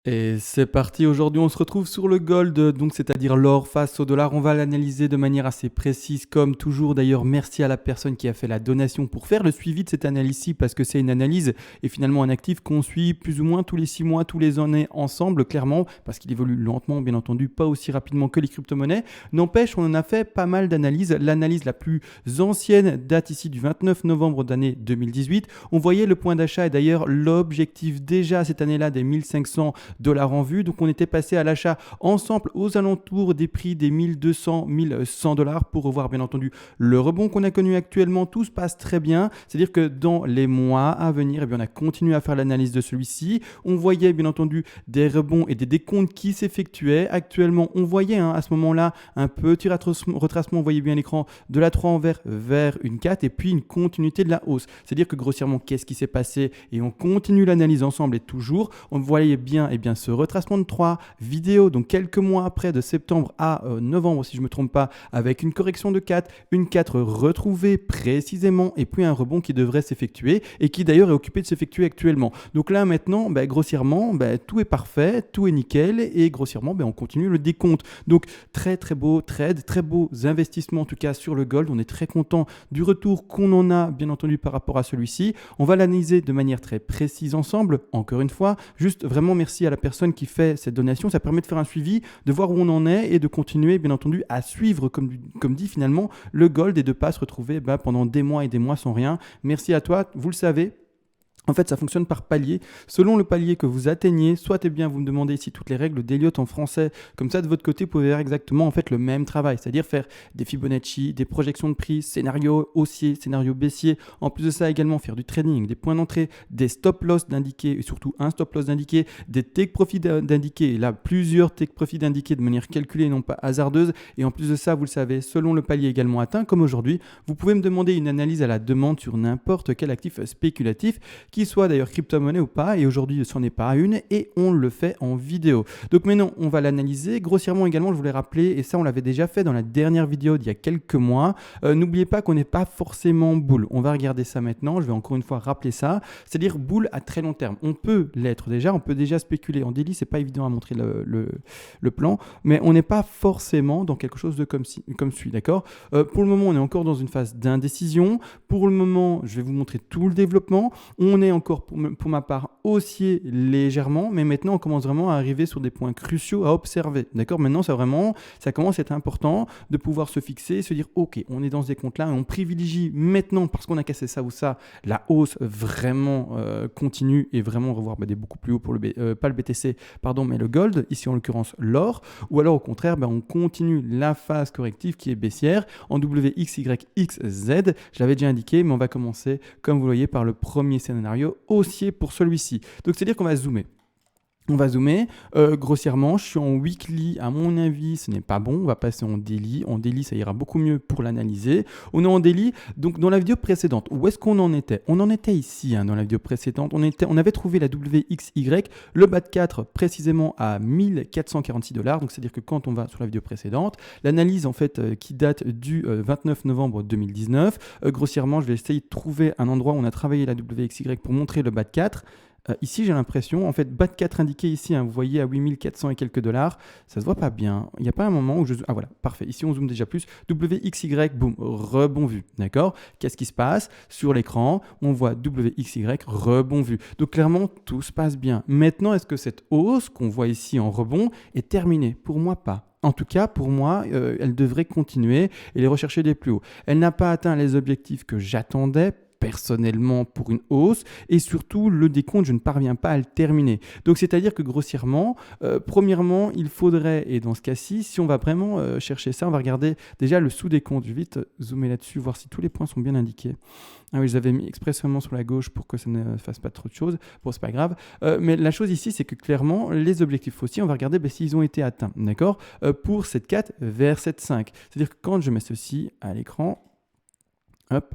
Et c'est parti, aujourd'hui on se retrouve sur le gold, donc c'est-à-dire l'or face au dollar. On va l'analyser de manière assez précise comme toujours. D'ailleurs, merci à la personne qui a fait la donation pour faire le suivi de cette analyse-ci parce que c'est une analyse et finalement un actif qu'on suit plus ou moins tous les 6 mois, tous les années ensemble, clairement, parce qu'il évolue lentement, bien entendu, pas aussi rapidement que les crypto-monnaies. N'empêche, on en a fait pas mal d'analyses. L'analyse la plus ancienne date ici du 29 novembre d'année 2018. On voyait le point d'achat et d'ailleurs l'objectif déjà cette année-là des 1500 dollars en vue. Donc on était passé à l'achat ensemble aux alentours des prix des 1200, 1100 dollars pour revoir bien entendu le rebond qu'on a connu actuellement. Tout se passe très bien. C'est-à-dire que dans les mois à venir, eh bien, on a continué à faire l'analyse de celui-ci. On voyait bien entendu des rebonds et des décomptes qui s'effectuaient. Actuellement, on voyait à ce moment-là un petit retracement, vous voyez bien l'écran, de la 3 en vert vers une 4 et puis une continuité de la hausse. C'est-à-dire que grossièrement, qu'est-ce qui s'est passé? Et on continue l'analyse ensemble et toujours, on voyait bien ce retracement de 3 vidéos, donc quelques mois après, de septembre à novembre, si je ne me trompe pas, avec une correction de 4, une 4 retrouvée précisément, et puis un rebond qui devrait s'effectuer, et qui d'ailleurs est occupé de s'effectuer actuellement. Donc là, maintenant, grossièrement, tout est parfait, tout est nickel, et grossièrement, on continue le décompte. Donc, très très beau trade, très beaux investissements en tout cas sur le gold. On est très content du retour qu'on en a, bien entendu, par rapport à celui-ci. On va l'analyser de manière très précise ensemble, encore une fois. Juste vraiment merci à la personne qui fait cette donation. Ça permet de faire un suivi, de voir où on en est et de continuer, bien entendu, à suivre, comme dit finalement, le gold et de ne pas se retrouver pendant des mois et des mois sans rien. Merci à toi, vous le savez. En fait, ça fonctionne par palier. Selon le palier que vous atteignez, soit vous me demandez ici toutes les règles d'Elliott en français. Comme ça, de votre côté, vous pouvez faire exactement le même travail, c'est-à-dire faire des Fibonacci, des projections de prix, scénario haussier, scénario baissier. En plus de ça, également faire du trading, des points d'entrée, des stop-loss d'indiquer et surtout un stop-loss d'indiquer, des take-profit d'indiquer. Et là, plusieurs take-profit d'indiquer de manière calculée et non pas hasardeuse. Et en plus de ça, vous le savez, selon le palier également atteint, comme aujourd'hui, vous pouvez me demander une analyse à la demande sur n'importe quel actif spéculatif, qui soit d'ailleurs crypto-monnaie ou pas, et aujourd'hui ce n'en est pas une, et on le fait en vidéo. Donc maintenant, on va l'analyser. Grossièrement également, je voulais rappeler, et ça on l'avait déjà fait dans la dernière vidéo d'il y a quelques mois, n'oubliez pas qu'on n'est pas forcément bull. On va regarder ça maintenant, je vais encore une fois rappeler ça, c'est-à-dire bull à très long terme. On peut l'être déjà, on peut déjà spéculer en daily, c'est pas évident à montrer le plan, mais on n'est pas forcément dans quelque chose de comme celui, d'accord. Pour le moment, on est encore dans une phase d'indécision. Pour le moment, je vais vous montrer tout le développement. On est encore, pour ma part, haussier légèrement, mais maintenant, on commence vraiment à arriver sur des points cruciaux à observer. D'accord. Maintenant, ça commence à être important de pouvoir se fixer, se dire, OK, on est dans ces comptes-là et on privilégie maintenant, parce qu'on a cassé ça ou ça, la hausse vraiment continue et vraiment revoir des beaucoup plus hauts pour pas le BTC, pardon, mais le gold, ici en l'occurrence l'or, ou alors au contraire, on continue la phase corrective qui est baissière en WXYXZ. Je l'avais déjà indiqué, mais on va commencer, comme vous le voyez, par le premier scénario haussier pour celui-ci. Donc, c'est-à-dire qu'on va zoomer. On va zoomer. Grossièrement, je suis en weekly. À mon avis, ce n'est pas bon. On va passer en daily. En daily, ça ira beaucoup mieux pour l'analyser. On est en daily. Donc, dans la vidéo précédente, où est-ce qu'on en était? On en était ici, dans la vidéo précédente. On avait trouvé la WXY, le BAT 4, précisément à 1446 dollars. Donc, c'est-à-dire que quand on va sur la vidéo précédente, l'analyse, en fait, qui date du 29 novembre 2019, grossièrement, je vais essayer de trouver un endroit où on a travaillé la WXY pour montrer le BAT 4. Ici, j'ai l'impression, en fait, BAT 4 indiqué ici, vous voyez, à 8400 et quelques dollars, ça se voit pas bien. Il n'y a pas un moment où je... Ah voilà, parfait. Ici, on zoome déjà plus. WXY, boum, rebond vu, d'accord. Qu'est-ce qui se passe sur l'écran? On voit WXY, rebond vu. Donc, clairement, tout se passe bien. Maintenant, est-ce que cette hausse qu'on voit ici en rebond est terminée? Pour moi, pas. En tout cas, pour moi, elle devrait continuer et les rechercher des plus hauts. Elle n'a pas atteint les objectifs que j'attendais personnellement pour une hausse, et surtout le décompte, je ne parviens pas à le terminer. Donc c'est-à-dire que grossièrement, premièrement, il faudrait, et dans ce cas-ci, si on va vraiment chercher ça, on va regarder déjà le sous-décompte. Je vais vite zoomer là-dessus, voir si tous les points sont bien indiqués. Ah oui, je les avais mis expressément sur la gauche pour que ça ne fasse pas trop de choses. Bon, c'est pas grave. Mais la chose ici, c'est que clairement, les objectifs aussi, on va regarder s'ils ont été atteints, d'accord, pour cette 4 vers cette 5. C'est-à-dire que quand je mets ceci à l'écran, hop,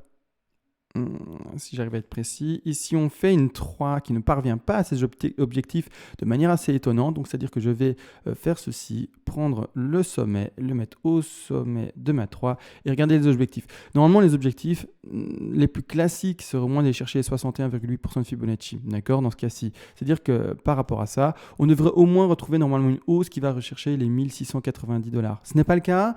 si j'arrive à être précis, ici on fait une 3 qui ne parvient pas à ses objectifs de manière assez étonnante. Donc c'est-à-dire que je vais faire ceci, prendre le sommet, le mettre au sommet de ma 3 et regarder les objectifs. Normalement les objectifs les plus classiques seraient au moins d'aller chercher les 61,8% de Fibonacci, d'accord, dans ce cas-ci. C'est-à-dire que par rapport à ça, on devrait au moins retrouver normalement une hausse qui va rechercher les 1690 $. Ce n'est pas le cas,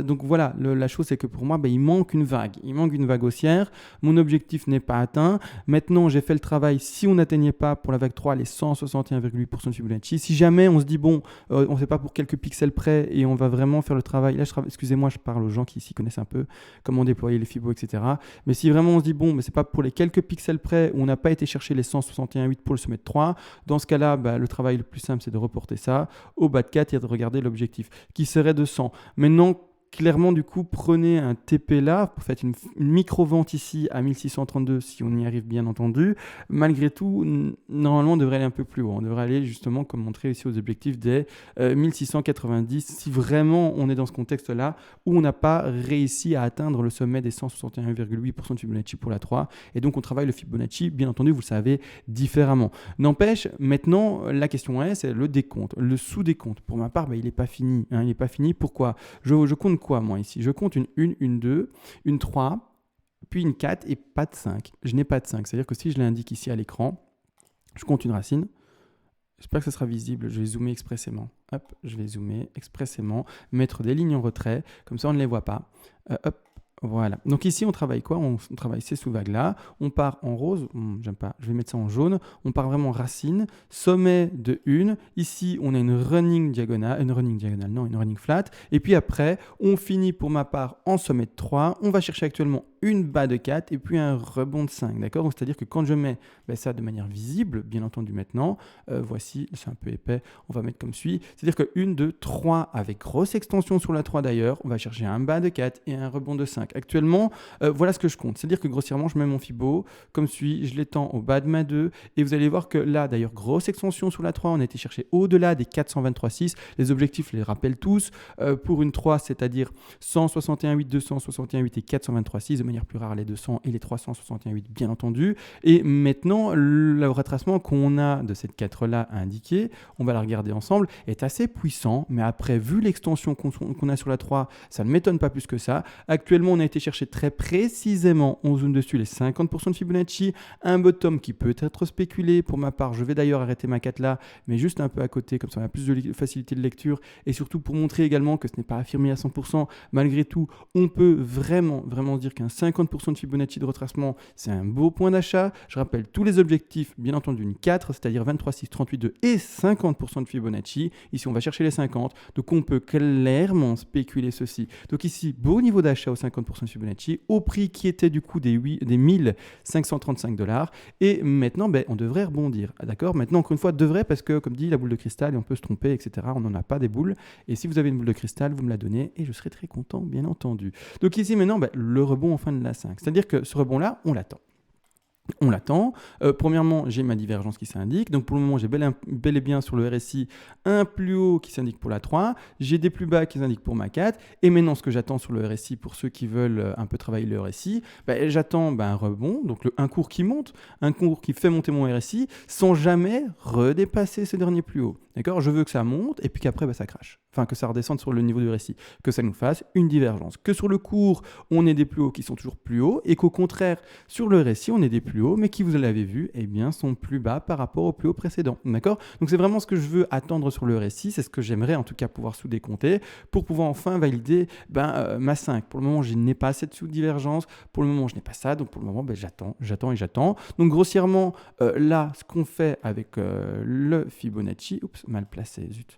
donc voilà, la chose c'est que pour moi, il manque une vague haussière. Mon objectif n'est pas atteint. Maintenant, j'ai fait le travail. Si on n'atteignait pas pour la vague 3 les 161,8% de Fibonacci, si jamais on se dit, on ne sait pas pour quelques pixels près et on va vraiment faire le travail. Là, excusez-moi, je parle aux gens qui s'y connaissent un peu, comment déployer les Fibos, etc. Mais si vraiment on se dit, mais c'est pas pour les quelques pixels près où on n'a pas été chercher les 161,8 pour le sommet de 3, dans ce cas-là, le travail le plus simple, c'est de reporter ça au bas de 4 et de regarder l'objectif qui serait de 100. Maintenant, clairement, du coup, prenez un TP là, vous faites une micro-vente ici à 1632 si on y arrive bien entendu. Malgré tout, normalement, on devrait aller un peu plus haut. On devrait aller justement, comme montré ici aux objectifs, des 1690 si vraiment on est dans ce contexte-là où on n'a pas réussi à atteindre le sommet des 161,8% de Fibonacci pour la 3. Et donc, on travaille le Fibonacci, bien entendu, vous le savez, différemment. N'empêche, maintenant, la question c'est le décompte, le sous-décompte. Pour ma part, il n'est pas fini. Il n'est pas fini. Pourquoi ? Je compte quoi moi ici ? Je compte une 1, une 2, une 3, puis une 4 et pas de 5. Je n'ai pas de 5. C'est-à-dire que si je l'indique ici à l'écran, je compte une racine. J'espère que ça sera visible. Je vais zoomer expressément. Hop, je vais zoomer expressément, mettre des lignes en retrait. Comme ça, on ne les voit pas. Hop. Voilà. Donc ici, on travaille quoi ? On travaille ces sous-vagues-là. On part en rose. J'aime pas. Je vais mettre ça en jaune. On part vraiment racine. Sommet de 1. Ici, on a une running flat. Et puis après, on finit pour ma part en sommet de 3. On va chercher actuellement une bas de 4 et puis un rebond de 5. D'accord ? Donc c'est-à-dire que quand je mets ça de manière visible, bien entendu maintenant, voici, c'est un peu épais, on va mettre comme suit. C'est-à-dire que 1, 2, 3 avec grosse extension sur la 3 d'ailleurs, on va chercher un bas de 4 et un rebond de 5. Actuellement, voilà ce que je compte. C'est-à-dire que grossièrement, je mets mon Fibo comme suit, je l'étends au bas de ma 2 et vous allez voir que là, d'ailleurs, grosse extension sur la 3, on a été chercher au-delà des 423,6. Les objectifs, je les rappelle tous. Pour une 3, c'est-à-dire 161,8, 261,8 et 423,6, de manière plus rare les 200 et les 361,8 bien entendu. Et maintenant, le retracement qu'on a de cette 4-là indiquée, on va la regarder ensemble, est assez puissant, mais après, vu l'extension qu'on a sur la 3, ça ne m'étonne pas plus que ça. Actuellement, on a été chercher très précisément, on zoome dessus, les 50% de Fibonacci, un bottom qui peut être spéculé. Pour ma part, je vais d'ailleurs arrêter ma 4 là, mais juste un peu à côté, comme ça on a plus de facilité de lecture, et surtout pour montrer également que ce n'est pas affirmé à 100%. Malgré tout, on peut vraiment se dire qu'un 50% de Fibonacci de retracement, c'est un beau point d'achat. Je rappelle tous les objectifs, bien entendu une 4, c'est-à-dire 23, 6, 38, 2 et 50% de Fibonacci. Ici, on va chercher les 50, donc on peut clairement spéculer ceci. Donc ici, beau niveau d'achat aux 50% de Fibonacci, au prix qui était du coup des 1535 $. Et maintenant, on devrait rebondir. D'accord ? Maintenant, encore une fois, devrait, parce que, comme dit, la boule de cristal, et on peut se tromper, etc. On n'en a pas des boules. Et si vous avez une boule de cristal, vous me la donnez et je serai très content, bien entendu. Donc ici, maintenant, le rebond en fin de la 5. C'est-à-dire que ce rebond-là, on l'attend. Premièrement, j'ai ma divergence qui s'indique. Donc pour le moment, j'ai bel et bien sur le RSI un plus haut qui s'indique pour la 3. J'ai des plus bas qui s'indiquent pour ma 4. Et maintenant, ce que j'attends sur le RSI, pour ceux qui veulent un peu travailler le RSI, j'attends un rebond, donc un cours qui monte, un cours qui fait monter mon RSI sans jamais redépasser ce dernier plus haut. D'accord ? Je veux que ça monte et puis qu'après, ça crache. Enfin, que ça redescende sur le niveau du RSI. Que ça nous fasse une divergence. Que sur le cours, on ait des plus hauts qui sont toujours plus hauts et qu'au contraire, sur le RSI, on ait des plus hauts, mais qui, vous l'avez vu, sont plus bas par rapport au plus haut précédent. D'accord ? Donc, c'est vraiment ce que je veux attendre sur le RSI. C'est ce que j'aimerais en tout cas pouvoir sous-décompter pour pouvoir enfin valider ma 5. Pour le moment, je n'ai pas assez de sous-divergence. Pour le moment, je n'ai pas ça. Donc, pour le moment, j'attends. Donc, grossièrement, là, ce qu'on fait avec le Fibonacci... Oups, mal placé, zut.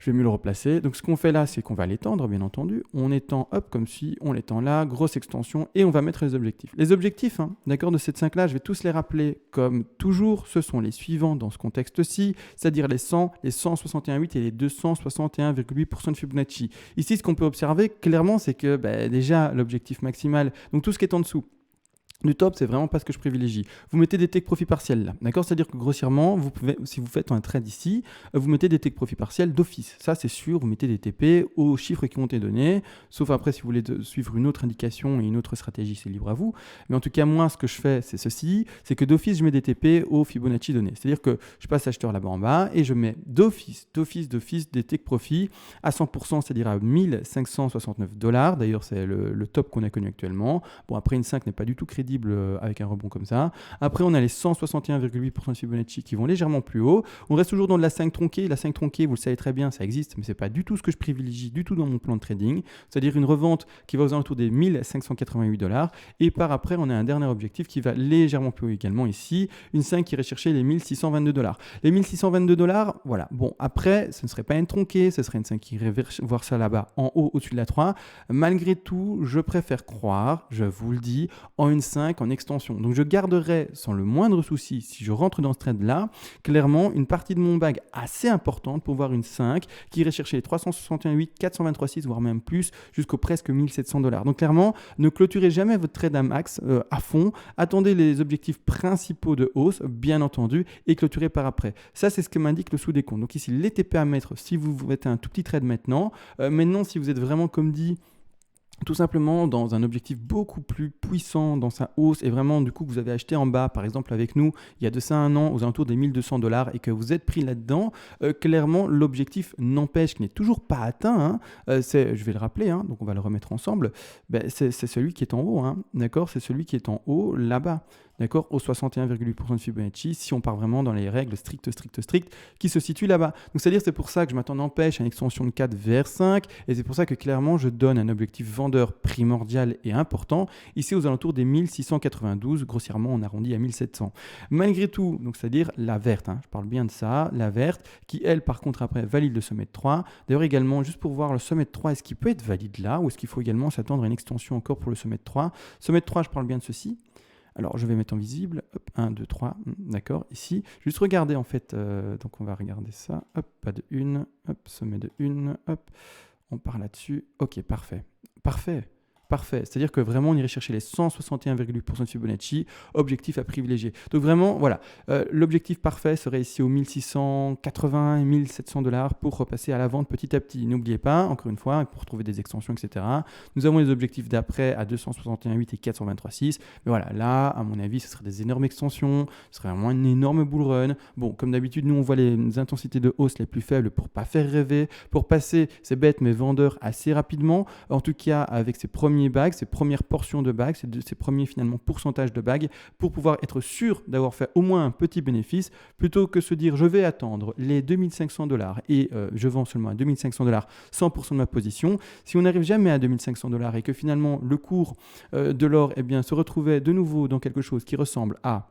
Je vais mieux le replacer. Donc, ce qu'on fait là, c'est qu'on va l'étendre, bien entendu. On étend, comme si, on l'étend là, grosse extension, et on va mettre les objectifs. Les objectifs, d'accord, de cette 5-là, je vais tous les rappeler comme toujours. Ce sont les suivants dans ce contexte-ci, c'est-à-dire les 100, les 161,8 et les 261,8% de Fibonacci. Ici, ce qu'on peut observer clairement, c'est que déjà, l'objectif maximal, donc tout ce qui est en dessous, Du top, c'est vraiment pas ce que je privilégie. Vous mettez des take profits partiels là, d'accord? C'est-à-dire que grossièrement, si vous faites un trade ici, vous mettez des take profits partiels d'office. Ça, c'est sûr, vous mettez des TP aux chiffres qui ont été donnés, sauf après si vous voulez suivre une autre indication et une autre stratégie, c'est libre à vous. Mais en tout cas, moi, ce que je fais, c'est ceci, c'est que d'office, je mets des TP aux Fibonacci donnés. C'est-à-dire que je passe acheteur là-bas en bas et je mets d'office des take profits à 100%, c'est-à-dire à 1569 $. D'ailleurs, c'est le top qu'on a connu actuellement. Bon, après, une 5 n'est pas du tout crédible avec un rebond comme ça. Après, on a les 161,8% de Fibonacci qui vont légèrement plus haut. On reste toujours dans de la 5 tronquée. La 5 tronquée, vous le savez très bien, ça existe, mais c'est pas du tout ce que je privilégie du tout dans mon plan de trading. C'est-à-dire une revente qui va aux alentours des 1588 $. Et par après, on a un dernier objectif qui va légèrement plus haut également ici. Une 5 qui irait chercher les 1622 $. Les 1622 $, voilà. Bon, après, ce ne serait pas une tronquée, ce serait une 5 qui irait voir ça là-bas en haut, au-dessus de la 3. Malgré tout, je préfère croire, je vous le dis, en une 5 en extension. Donc je garderai sans le moindre souci, si je rentre dans ce trade-là, clairement une partie de mon bag assez importante pour voir une 5 qui irait chercher les 361,8, 423,6, voire même plus, jusqu'au presque 1700 $. Donc clairement, ne clôturez jamais votre trade à max à fond. Attendez les objectifs principaux de hausse, bien entendu, et clôturez par après. Ça, c'est ce que m'indique le sous-décompte. Donc ici, les TP à mettre si vous mettez un tout petit trade maintenant. Maintenant, si vous êtes vraiment, comme dit, tout simplement dans un objectif beaucoup plus puissant dans sa hausse et vraiment du coup que vous avez acheté en bas, par exemple avec nous, il y a de ça un an aux alentours des 1200 $ et que vous êtes pris là-dedans, clairement l'objectif n'empêche qu'il n'est toujours pas atteint, je vais le rappeler, donc on va le remettre ensemble, c'est celui qui est en haut, d'accord, c'est celui qui est en haut là-bas. D'accord, au 61,8% de Fibonacci, si on part vraiment dans les règles strictes qui se situent là-bas. Donc c'est-à-dire c'est pour ça que je m'attends n'empêche à une extension de 4 vers 5 et c'est pour ça que clairement je donne un objectif vendeur primordial et important ici aux alentours des 1692, grossièrement on arrondit à 1700. Malgré tout, donc c'est-à-dire la verte, je parle bien de ça, la verte qui elle par contre après valide le sommet de 3. D'ailleurs également juste pour voir le sommet de 3, est-ce qu'il peut être valide là ou est-ce qu'il faut également s'attendre à une extension encore pour le sommet de 3? Sommet de 3, je parle bien de ceci. Alors, je vais mettre en visible, hop, 1, 2, 3, d'accord, ici. Juste regarder en fait, donc on va regarder ça, hop, pas de une, hop, sommet de une, hop, on part là-dessus, ok, parfait, parfait. Parfait, c'est-à-dire que vraiment on irait chercher les 161,8% de Fibonacci, objectif à privilégier. Donc vraiment, voilà, l'objectif parfait serait ici aux 1680 et 1700 $ pour repasser à la vente petit à petit. N'oubliez pas, encore une fois, pour trouver des extensions, etc. Nous avons les objectifs d'après à 261,8 et 423,6. Mais voilà, là, à mon avis, ce serait des énormes extensions, ce serait vraiment une énorme bull run. Bon, comme d'habitude, nous on voit les intensités de hausse les plus faibles pour pas faire rêver, pour passer, c'est bête, mais vendeurs assez rapidement. En tout cas, avec ces premiers bagues, ces premières portions de bagues, ces premiers finalement pourcentages de bagues pour pouvoir être sûr d'avoir fait au moins un petit bénéfice plutôt que se dire je vais attendre les 2500 $ et je vends seulement à 2500 $ 100% de ma position. Si on n'arrive jamais à 2500 $ et que finalement le cours de l'or se retrouvait de nouveau dans quelque chose qui ressemble à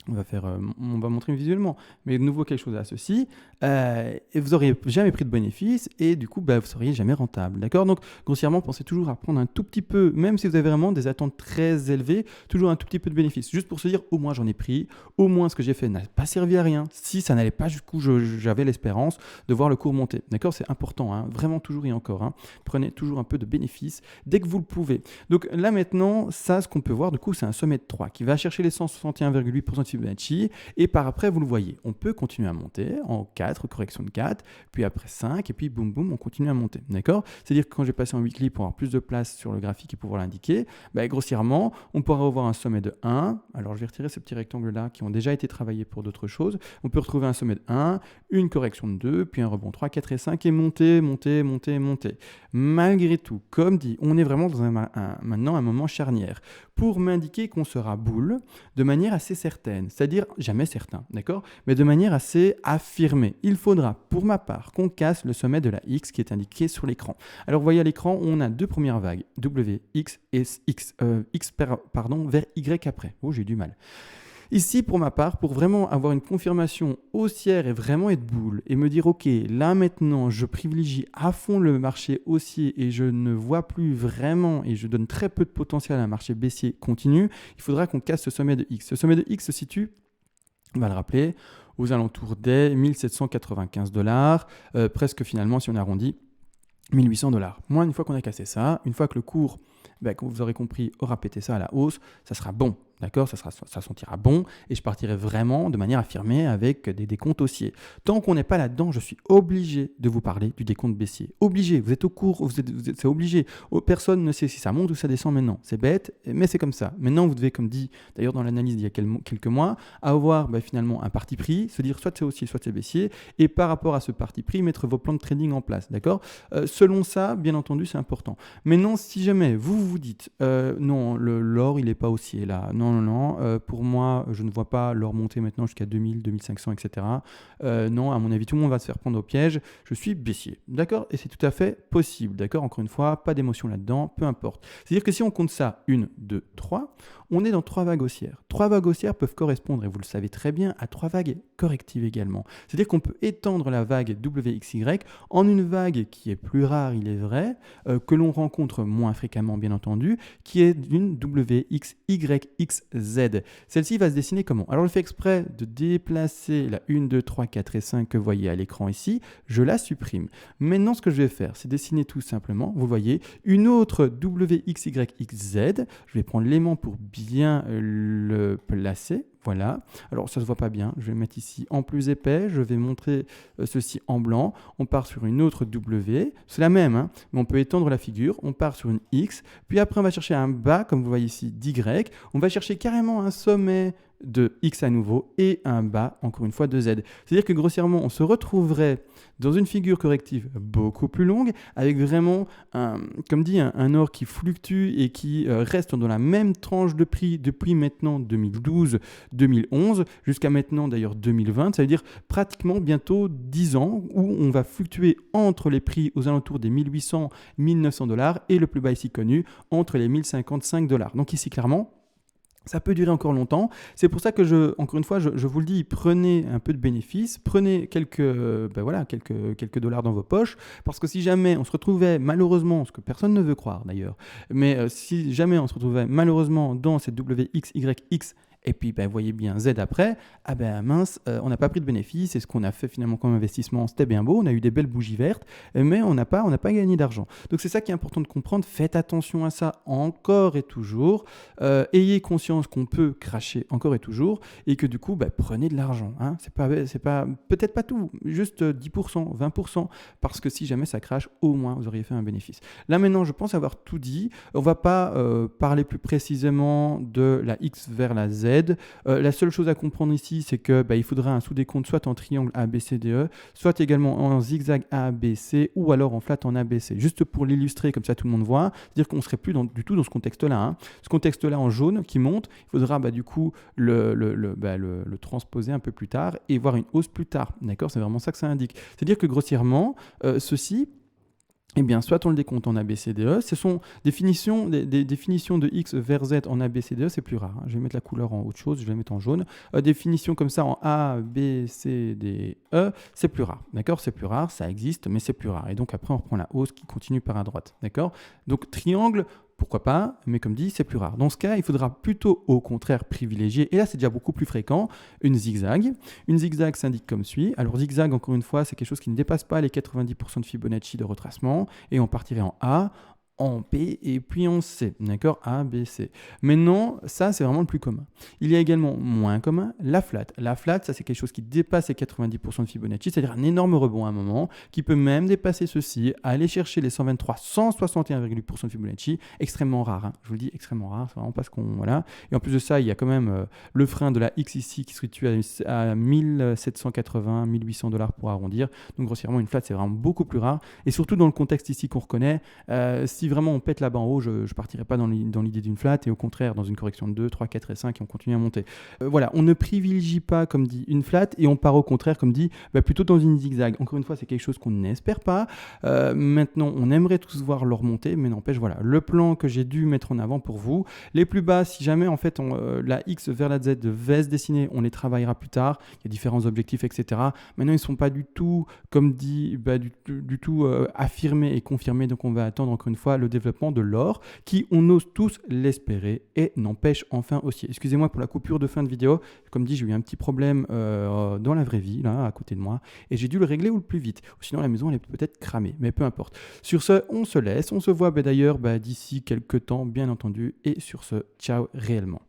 on va montrer visuellement, mais de nouveau quelque chose à ceci, et vous n'auriez jamais pris de bénéfice, et du coup, vous ne seriez jamais rentable, d'accord? Donc, grossièrement, pensez toujours à prendre un tout petit peu, même si vous avez vraiment des attentes très élevées, toujours un tout petit peu de bénéfice, juste pour se dire, au moins j'en ai pris, au moins ce que j'ai fait n'a pas servi à rien, si ça n'allait pas jusqu'où j'avais l'espérance de voir le cours monter, d'accord? C'est important, vraiment toujours et encore, prenez toujours un peu de bénéfice dès que vous le pouvez. Donc là maintenant, ça, ce qu'on peut voir, du coup, c'est un sommet de 3 qui va chercher les 161,8% de Fibonacci, et par après, vous le voyez, on peut continuer à monter en 4, correction de 4, puis après 5, et puis boum boum, on continue à monter, d'accord? C'est-à-dire que quand j'ai passé en weekly pour avoir plus de place sur le graphique et pouvoir l'indiquer, grossièrement, on pourra revoir un sommet de 1, alors je vais retirer ces petits rectangles-là qui ont déjà été travaillés pour d'autres choses, on peut retrouver un sommet de 1, une correction de 2, puis un rebond 3, 4 et 5, et monter. Malgré tout, comme dit, on est vraiment dans maintenant un moment charnière, pour m'indiquer qu'on sera bull de manière assez certaine, c'est-à-dire jamais certain, d'accord, mais de manière assez affirmée. Il faudra, pour ma part, qu'on casse le sommet de la X qui est indiqué sur l'écran. Alors, vous voyez à l'écran, on a deux premières vagues, W, X et X vers Y après. Oh, j'ai du mal. Ici, pour ma part, pour vraiment avoir une confirmation haussière et vraiment être bull et me dire, ok, là maintenant, je privilégie à fond le marché haussier et je ne vois plus vraiment et je donne très peu de potentiel à un marché baissier continu, il faudra qu'on casse ce sommet de X. Ce sommet de X se situe, on va le rappeler, aux alentours des 1795 $, presque finalement, si on arrondit, $1 800. Moi, une fois qu'on a cassé ça, une fois que le cours, comme vous aurez compris, aura pété ça à la hausse, ça sera bon. D'accord, ça sentira bon et je partirai vraiment de manière affirmée avec des décomptes haussiers. Tant qu'on n'est pas là-dedans, je suis obligé de vous parler du décompte baissier. Obligé, vous êtes au cours, c'est obligé. Personne ne sait si ça monte ou ça descend maintenant. C'est bête, mais c'est comme ça. Maintenant, vous devez, comme dit d'ailleurs dans l'analyse d'il y a quelques mois, avoir finalement un parti pris, se dire soit c'est haussier, soit c'est baissier, et par rapport à ce parti pris, mettre vos plans de trading en place. D'accord, selon ça, bien entendu, c'est important. Maintenant, si jamais vous dites non, l'or, il n'est pas haussier là, non, pour moi, je ne vois pas l'or monter maintenant jusqu'à 2000, 2500, etc. Non, à mon avis, tout le monde va se faire prendre au piège. Je suis baissier, d'accord? Et c'est tout à fait possible, d'accord? Encore une fois, pas d'émotion là-dedans, peu importe. C'est-à-dire que si on compte ça, 1, 2, 3, on est dans 3 vagues haussières. 3 vagues haussières peuvent correspondre, et vous le savez très bien, à 3 vagues correctives également. C'est-à-dire qu'on peut étendre la vague WXY en une vague qui est plus rare, il est vrai, que l'on rencontre moins fréquemment, bien entendu, qui est d'une WXYXZ. Celle-ci va se dessiner comment? Alors, je fais exprès de déplacer la 1, 2, 3, 4 et 5 que vous voyez à l'écran ici. Je la supprime. Maintenant, ce que je vais faire, c'est dessiner tout simplement, vous voyez, une autre WXYXZ. Je vais prendre l'aimant pour bien le placer. Voilà. Alors, ça ne se voit pas bien. Je vais mettre ici en plus épais. Je vais montrer ceci en blanc. On part sur une autre W. C'est la même, hein, mais on peut étendre la figure. On part sur une X. Puis après, on va chercher un bas, comme vous voyez ici, d'Y. On va chercher carrément un sommet de X à nouveau et un bas, encore une fois, de Z. C'est-à-dire que grossièrement, on se retrouverait dans une figure corrective beaucoup plus longue, avec vraiment, comme dit, un or qui fluctue et qui reste dans la même tranche de prix depuis maintenant 2012, 2011, jusqu'à maintenant d'ailleurs 2020. Ça veut dire pratiquement bientôt 10 ans où on va fluctuer entre les prix aux alentours des 1800, $1 900 et le plus bas ici connu entre les $1055. Donc ici, clairement, ça peut durer encore longtemps. C'est pour ça que encore une fois, je vous le dis, prenez un peu de bénéfices, prenez quelques dollars dans vos poches, parce que si jamais on se retrouvait malheureusement, ce que personne ne veut croire d'ailleurs, mais si jamais on se retrouvait malheureusement dans cette WXYX, et puis vous voyez bien Z après, mince, on n'a pas pris de bénéfice, et ce qu'on a fait finalement comme investissement, c'était bien beau, on a eu des belles bougies vertes, mais on n'a pas gagné d'argent. Donc c'est ça qui est important de comprendre, faites attention à ça encore et toujours, ayez conscience qu'on peut cracher encore et toujours, et que du coup, prenez de l'argent. Hein. C'est pas, peut-être pas tout, juste 10%, 20%, parce que si jamais ça crache, au moins vous auriez fait un bénéfice. Là maintenant, je pense avoir tout dit, on va pas parler plus précisément de la X vers la Z. La seule chose à comprendre ici, c'est que il faudra un sous-décompte soit en triangle ABCDE, soit également en zigzag ABC ou alors en flat en ABC. Juste pour l'illustrer, comme ça tout le monde voit, c'est-à-dire qu'on ne serait plus du tout dans ce contexte-là. Hein. Ce contexte-là en jaune qui monte, il faudra du coup le transposer un peu plus tard et voir une hausse plus tard. D'accord, c'est vraiment ça que ça indique. C'est-à-dire que grossièrement, ceci... soit on le décompte en ABCDE, ce sont des définitions de X vers Z en ABCDE, c'est plus rare. Hein. Je vais mettre la couleur en autre chose, je vais la mettre en jaune. Définition comme ça en ABCDE, c'est plus rare. D'accord, c'est plus rare, ça existe, mais c'est plus rare. Et donc après, on reprend la hausse qui continue par à droite. D'accord. Donc triangle, pourquoi pas, mais comme dit, c'est plus rare. Dans ce cas, il faudra plutôt au contraire privilégier, et là c'est déjà beaucoup plus fréquent, une zigzag. Une zigzag s'indique comme suit. Alors zigzag, encore une fois, c'est quelque chose qui ne dépasse pas les 90% de Fibonacci de retracement, et on partirait en A, en P et puis en C, d'accord, A, B, C. Maintenant, ça c'est vraiment le plus commun. Il y a également moins commun, la flat. La flat, ça c'est quelque chose qui dépasse les 90% de Fibonacci, c'est-à-dire un énorme rebond à un moment, qui peut même dépasser ceci, aller chercher les 123, 161,8% de Fibonacci, extrêmement rare, hein. Je vous le dis, extrêmement rare, c'est vraiment parce qu'on... Voilà. Et en plus de ça, il y a quand même le frein de la X ici qui se situe à 1780, $1800 pour arrondir. Donc grossièrement, une flat c'est vraiment beaucoup plus rare. Et surtout dans le contexte ici qu'on reconnaît, si vraiment on pète là-bas en haut, je ne partirai pas dans l'idée d'une flat, et au contraire, dans une correction de 2, 3, 4 et 5, et on continue à monter. Voilà, on ne privilégie pas, comme dit, une flat, et on part au contraire, comme dit, plutôt dans une zigzag. Encore une fois, c'est quelque chose qu'on n'espère pas. Maintenant, on aimerait tous voir leur montée, mais n'empêche, voilà, le plan que j'ai dû mettre en avant pour vous. Les plus bas, si jamais, en fait, la X vers la Z va se dessiner, on les travaillera plus tard. Il y a différents objectifs, etc. Maintenant, ils ne sont pas du tout, comme dit, du tout affirmés et confirmés, donc on va attendre, encore une fois, voit le développement de l'or, qui, on ose tous l'espérer, et n'empêche enfin aussi. Excusez-moi pour la coupure de fin de vidéo. Comme dit, j'ai eu un petit problème dans la vraie vie, là, à côté de moi, et j'ai dû le régler au plus vite. Sinon, la maison, elle est peut-être cramée, mais peu importe. Sur ce, on se laisse. On se voit d'ailleurs d'ici quelques temps, bien entendu. Et sur ce, ciao réellement.